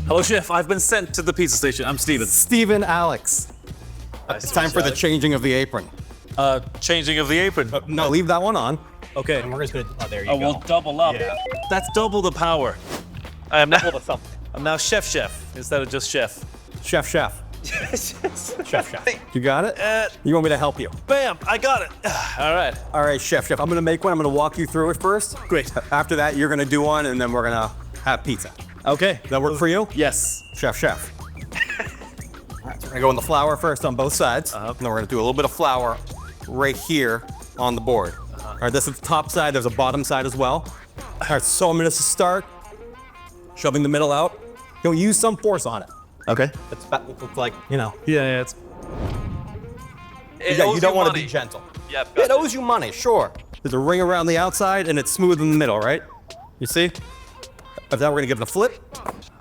Hello, chef. I've been sent to the pizza station. I'm Steven. Steven, Alex. It's time for the changing of the apron. Changing of the apron. No, leave that one on. Okay. And we're just gonna, there you go. We'll double up. Yeah. That's double the power. I am now, Double the something. I'm now chef instead of just chef. Chef. Chef. You got it? You want me to help you? Bam! I got it. All right. All right, Chef. I'm gonna make one. I'm gonna walk you through it first. Great. After that, you're gonna do one, and then we're gonna have pizza. Okay. Does that work for you? Yes. Chef. All right, so we're gonna go in the flour first on both sides. And then we're gonna do a little bit of flour right here on the board. All right, this is the top side. There's a bottom side as well. All right, so I'm gonna start shoving the middle out. You'll use some force on it. Okay. It looks like, you know. Yeah. It's. You don't want to be gentle. Yep. It owes you money, sure. There's a ring around the outside and it's smooth in the middle, right? You see? But now we're gonna give it a flip.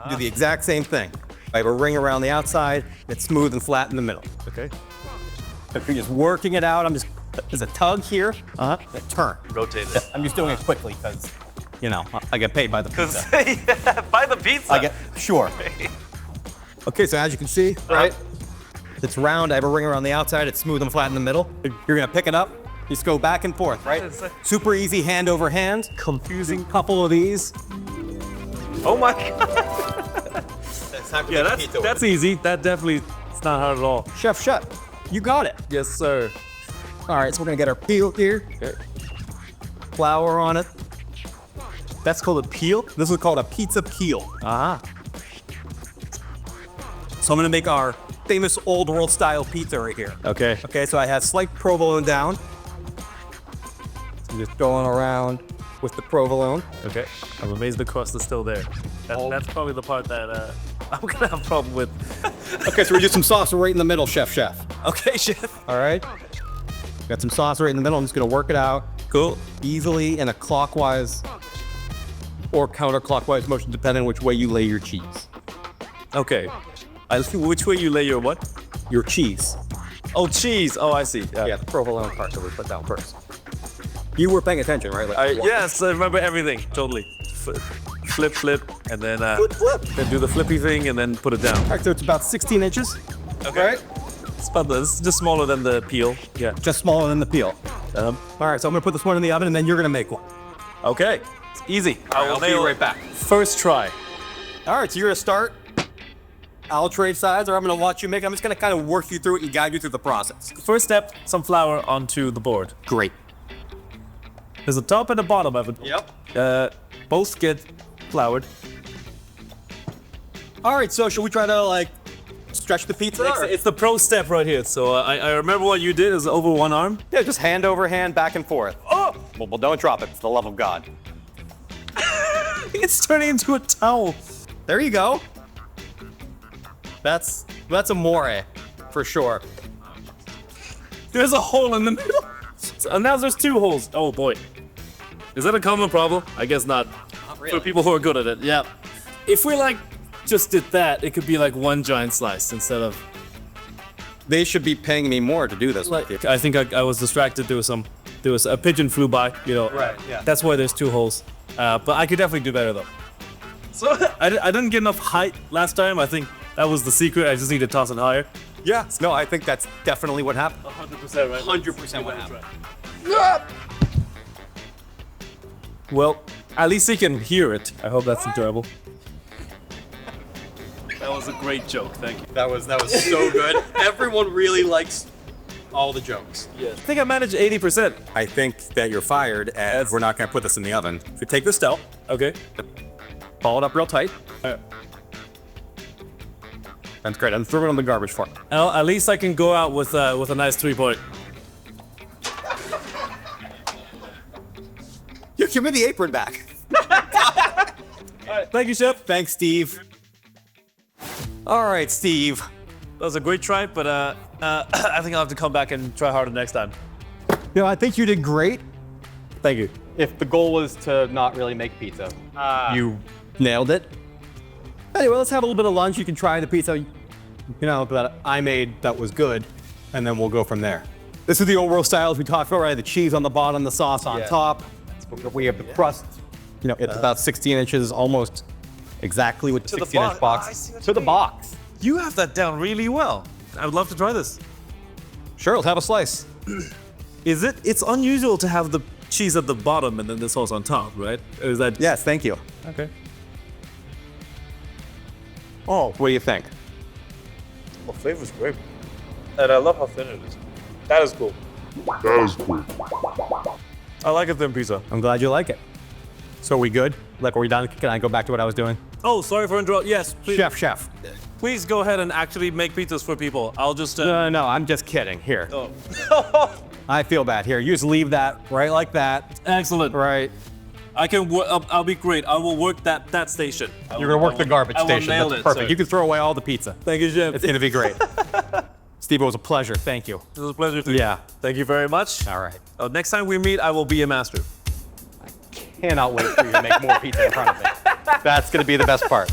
Do the exact same thing. I have a ring around the outside, it's smooth and flat in the middle. Okay. If you're just working it out, there's a tug here, a turn. Rotate it. I'm just doing it quickly because, you know, I get paid by the pizza. Yeah, by the pizza. Sure. Okay, so as you can see, right? It's round, I have a ring around the outside, it's smooth and flat in the middle. You're gonna pick it up, just go back and forth, right? Super easy, hand over hand. Confusing couple of these. Oh my God. Yeah, that's easy. That definitely, it's not hard at all. Chef, you got it. Yes, sir. All right, so we're gonna get our peel here. Okay. Flour on it. That's called a peel? This is called a pizza peel. Ah. So I'm gonna make our famous old world style pizza right here. Okay. Okay, so I have slight provolone down. So I'm just going around with the provolone. Okay. I'm amazed the crust is still there. That's probably the part that I'm gonna have a problem with. Okay, so we do some sauce right in the middle, Chef. Okay, chef. All right. Got some sauce right in the middle. I'm just gonna work it out. Cool. Easily in a clockwise or counterclockwise motion, depending on which way you lay your cheese. Okay. Which way you lay your what? Your cheese. Oh, cheese. Oh, I see. Yeah, the provolone part that we put down first. You were paying attention, right? Yes, I remember everything. Totally. Flip, and then flip. Then do the flippy thing and then put it down. All right, so it's about 16 inches. Okay. Right? It's just smaller than the peel. Yeah. Just smaller than the peel. All right, so I'm gonna put this one in the oven and then you're gonna make one. Okay. It's easy. I'll be right back. First try. All right, so you're gonna start. I'll trade sides, or I'm gonna watch you make it. I'm just gonna kind of work you through it and guide you through the process. First step, some flour onto the board. Great. There's a top and a bottom of it. Yep. Both get floured. All right, so should we try to stretch the pizza? It's the pro step right here. So I remember what you did is over one arm. Yeah, just hand over hand, back and forth. Oh! Well, don't drop it, for the love of God. It's turning into a towel. There you go. That's amore, for sure. There's a hole in the middle. And now there's two holes. Oh boy. Is that a common problem? I guess not. Not really. For people who are good at it, yeah. If we just did that, it could be like one giant slice instead of. They should be paying me more to do this. I think I was distracted. There was a pigeon flew by. Right. Yeah. That's why there's two holes. But I could definitely do better though. So I didn't get enough height last time. I think that was the secret. I just need to toss it higher. Yeah. No, I think that's definitely what happened. 100% right. 100% what happened. Well, at least he can hear it. I hope that's enjoyable. That was a great joke. Thank you. That was so good. Everyone really likes all the jokes. Yeah. I think I managed 80%. I think that you're fired, and we're not gonna put this in the oven. If you take this dough, Okay. ball it up real tight. That's great. And throw it on the garbage for me. Well, at least I can go out with a nice 3-point. You give me the apron back. Thank you, Chef. Thanks, Steve. All right, Steve. That was a great try, but I think I'll have to come back and try harder next time. I think you did great. Thank you. If the goal was to not really make pizza, You nailed it. Anyway, let's have a little bit of lunch. You can try the pizza, that I made that was good, and then we'll go from there. This is the old world style as we talked about, right? The cheese on the bottom, the sauce on top. We have the crust. It's about 16 inches, almost exactly with the To the 16-inch box. box. I see what To you the mean. box. You have that down really well. I would love to try this. Sure, let's have a slice. Is it? It's unusual to have the cheese at the bottom and then the sauce on top, right? Or is that? Yes, thank you. Okay. Oh, what do you think? The flavor's great. And I love how thin it is. That is cool. I like a thin pizza. I'm glad you like it. So are we good? Like, are we done? Can I go back to what I was doing? Oh, sorry for interrupting. Yes, please. Chef. Please go ahead and actually make pizzas for people. I'll just. No, I'm just kidding. Here. Oh. I feel bad. Here, you just leave that right like that. Excellent. Right. I can. I'll be great. I will work that station. You're gonna work the garbage I will station. nail That's it, perfect. sir. You can throw away all the pizza. Thank you, Jim. It's gonna be great. Steve, it was a pleasure. Thank you. It was a pleasure to Yeah. Thank you very much. All right. Next time we meet, I will be a master. Cannot wait for you to make more pizza in front of me. That's gonna be the best part.